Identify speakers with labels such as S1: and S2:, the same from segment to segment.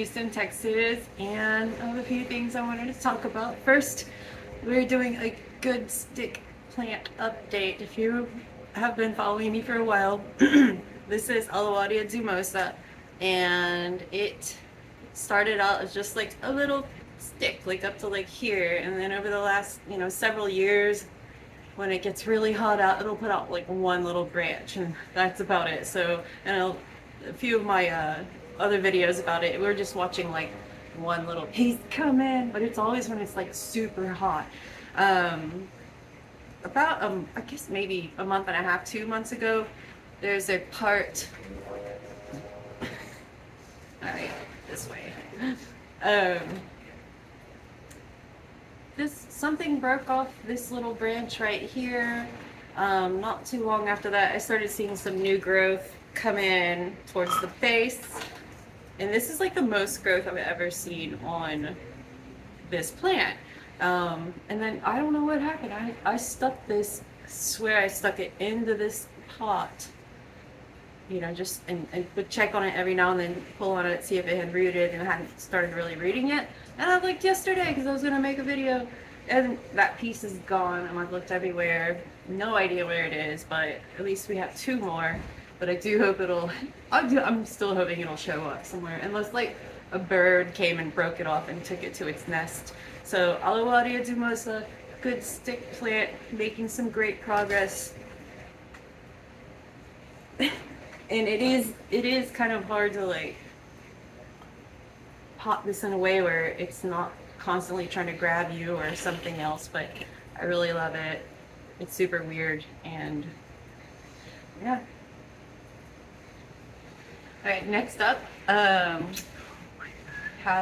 S1: Houston, Texas, and I have a few things I wanted to talk about. First, we're doing a good stick plant update. If you have been following me for a while, this is Alluaudia dumosa, and it started out as just like a little stick, like up to like here, and then over the last, several years, when it gets really hot out, it'll put out like one little branch, and that's about it. So, and a few of my other videos about it, we're just watching like one little piece come in, but it's always when it's like super hot. About I guess maybe a month and a half, 2 months ago, there's a part. All right, this way. Something broke off this little branch right here. Not too long after that, I started seeing some new growth come in towards the base, and this is like the most growth I've ever seen on this plant. And then I don't know what happened. I stuck this, I swear I stuck it into this pot, just and would check on it every now and then, pull on it, see if it had rooted, and I hadn't started really rooting it. And I looked yesterday because I was going to make a video, and that piece is gone, and I've looked everywhere. No idea where it is, but at least we have two more. But I do hope I'm still hoping it'll show up somewhere, unless like a bird came and broke it off and took it to its nest. So Alluaudia dumosa, good stick plant, making some great progress. And it is kind of hard to like pot this in a way where it's not constantly trying to grab you or something else, but I really love it. It's super weird, and yeah. All right, next up, had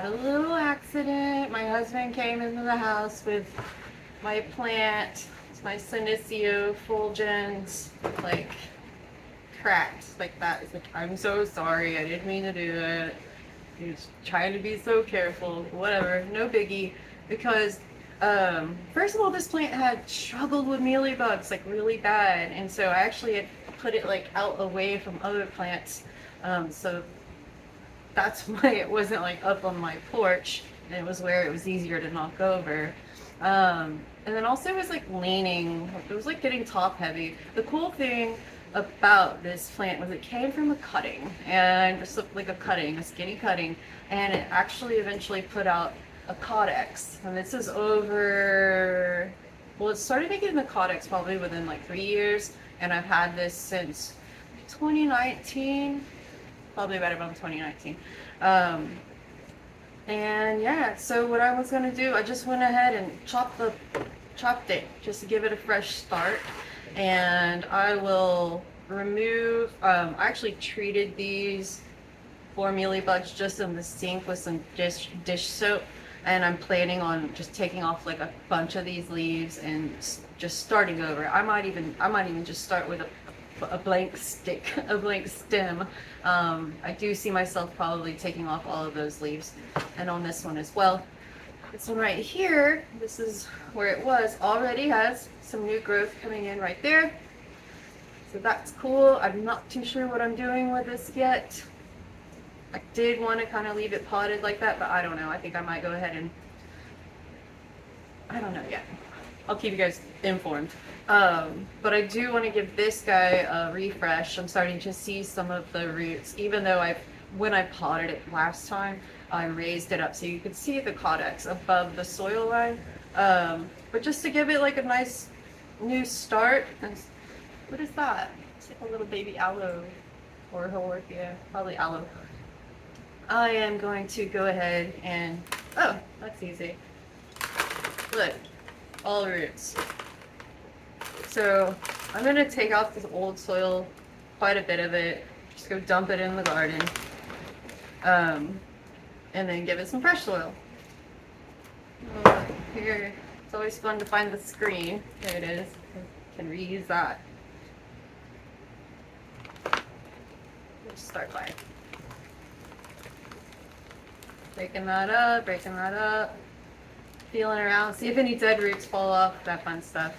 S1: a little accident. My husband came into the house with my plant. It's my Senecio fulgens, like cracked like that. It's like, I'm so sorry, I didn't mean to do it. He was trying to be so careful. Whatever, no biggie. Because first of all, this plant had struggled with mealybugs like really bad, and so I actually had put it like out away from other plants. So that's why it wasn't like up on my porch, and it was where it was easier to knock over. And then also it was like leaning, it was like getting top heavy. The cool thing about this plant was it came from a cutting, and just looked like a skinny cutting, and it actually eventually put out a Caudex. And this is over, well, it started making the Caudex probably within like 3 years, and I've had this since 2019, probably right around 2019. And yeah, so what I was gonna do, I just went ahead and chopped it just to give it a fresh start. And I will remove, I actually treated these 4 mealybugs just in the sink with some dish soap, and I'm planning on just taking off like a bunch of these leaves and just starting over. I might even just start with a blank stick, a blank stem. I do see myself probably taking off all of those leaves, and on this one as well. This one right here, this is where it was, already has some new growth coming in right there. So that's cool. I'm not too sure what I'm doing with this yet. I did want to kind of leave it potted like that, but I don't know. I think I might go ahead and, I don't know yet. I'll keep you guys informed. But I do want to give this guy a refresh. I'm starting to see some of the roots, even though when I potted it last time, I raised it up so you could see the Caudex above the soil line. But just to give it like a nice new start. What is that? It's like a little baby aloe or Haworthia, probably aloe. I am going to go ahead and, oh, that's easy. Look, all roots. So I'm going to take off this old soil, quite a bit of it, just go dump it in the garden. And then give it some fresh soil. Oh, here, it's always fun to find the screen. There it is. I can reuse that. Let's start by breaking that up, feeling around, see if any dead roots fall off, that fun stuff.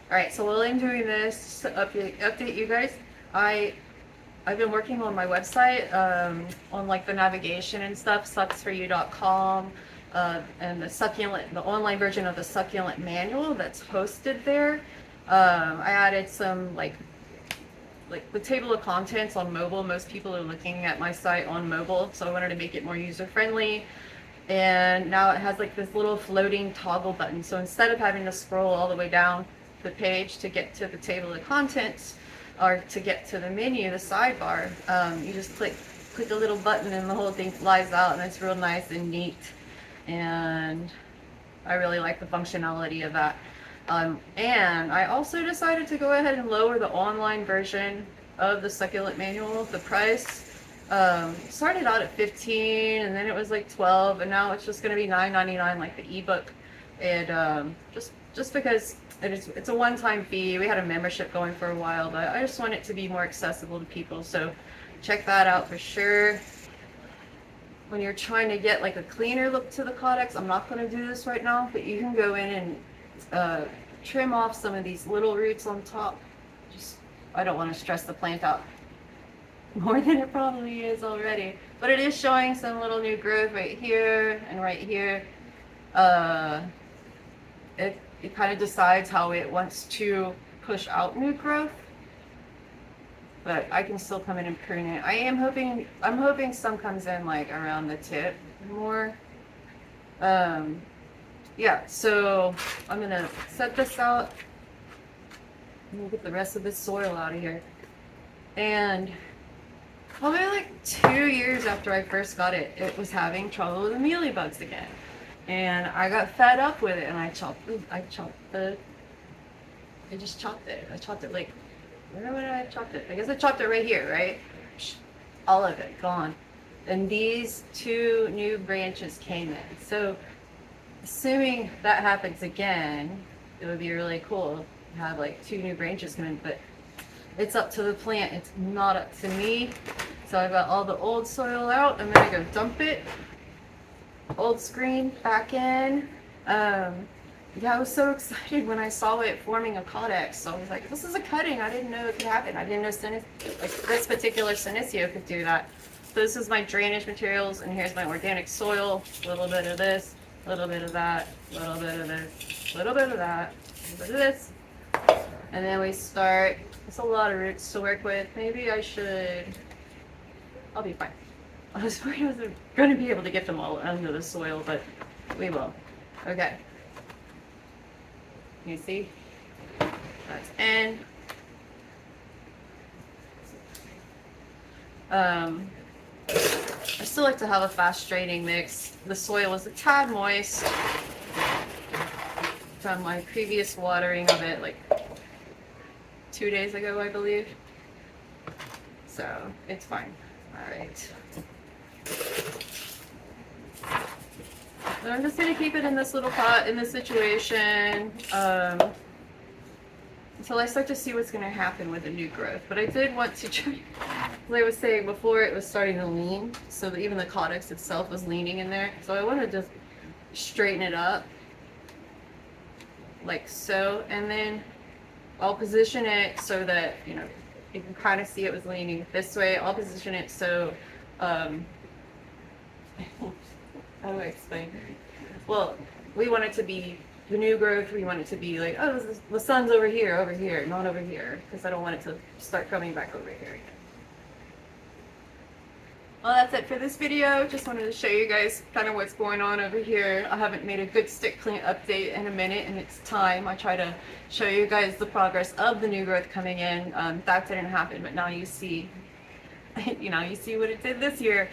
S1: Alright, so while I'm doing this, just to update you guys, I I've been working on my website, on like the navigation and stuff, sucsforyou.com, and the online version of the Succulent Manual that's hosted there. I added some like the table of contents on mobile. Most people are looking at my site on mobile, so I wanted to make it more user friendly. And now it has like this little floating toggle button. So instead of having to scroll all the way down the page to get to the table of contents or to get to the menu, the sidebar, you just click the little button and the whole thing flies out, and it's real nice and neat. And I really like the functionality of that. And I also decided to go ahead and lower the online version of the Succulent Manual. The price started out at $15, and then it was like $12, and now it's just going to be $9.99 like the ebook. And just because it's a one-time fee. We had a membership going for a while, but I just want it to be more accessible to people. So check that out for sure. When you're trying to get like a cleaner look to the Caudex, I'm not going to do this right now, but you can go in and trim off some of these little roots on top. I don't want to stress the plant out more than it probably is already, but it is showing some little new growth right here and right here. It kind of decides how it wants to push out new growth, but I can still come in and prune it. I'm hoping some comes in like around the tip more. Yeah, so I'm gonna set this out. I'm gonna get the rest of this soil out of here. And probably like 2 years after I first got it, it was having trouble with the mealybugs again. And I got fed up with it, and I just chopped it. I chopped it like, where would I have chopped it? I guess I chopped it right here, right? All of it gone. And these 2 new branches came in. So assuming that happens again, it would be really cool to have like 2 new branches come in, but it's up to the plant. It's not up to me. So I got all the old soil out. I'm gonna go dump it. Old screen back in. Yeah, I was so excited when I saw it forming a Caudex. So I was like, this is a cutting. I didn't know it could happen. I didn't know this particular Senecio could do that. So this is my drainage materials, and here's my organic soil. A little bit of this, a little bit of that, a little bit of this, a little bit of that, a little bit of this. And then we start. It's a lot of roots to work with. Maybe I should. I'll be fine. I was worried I wasn't going to be able to get them all under the soil, but we will. Okay. You see? That's in. I still like to have a fast draining mix. The soil is a tad moist from my previous watering of it like 2 days ago, I believe. So it's fine. All right. So I'm just going to keep it in this little pot, in this situation, until I start to see what's going to happen with the new growth. But I did want to try, as I was saying before, it was starting to lean, so that even the Caudex itself was leaning in there. So I want to just straighten it up, like so, and then I'll position it so that, you know, you can kind of see it was leaning this way. I'll position it so, how do I explain? Well, we want it to be the new growth. We want it to be like, oh, the sun's over here, not over here, because I don't want it to start coming back over here again. Well, that's it for this video. Just wanted to show you guys kind of what's going on over here. I haven't made a good stick plant update in a minute, and it's time. I try to show you guys the progress of the new growth coming in. That didn't happen, but now you see, you know, you see what it did this year.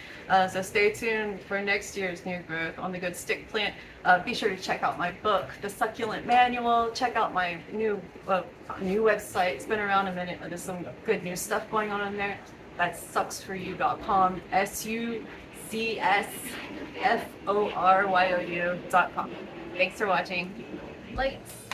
S1: So stay tuned for next year's new growth on the good stick plant. Be sure to check out my book, The Succulent Manual. Check out my new website. It's been around a minute, but there's some good new stuff going on there. That's sucsforyou.com, sucsforyu.com. Thanks for watching. Lights.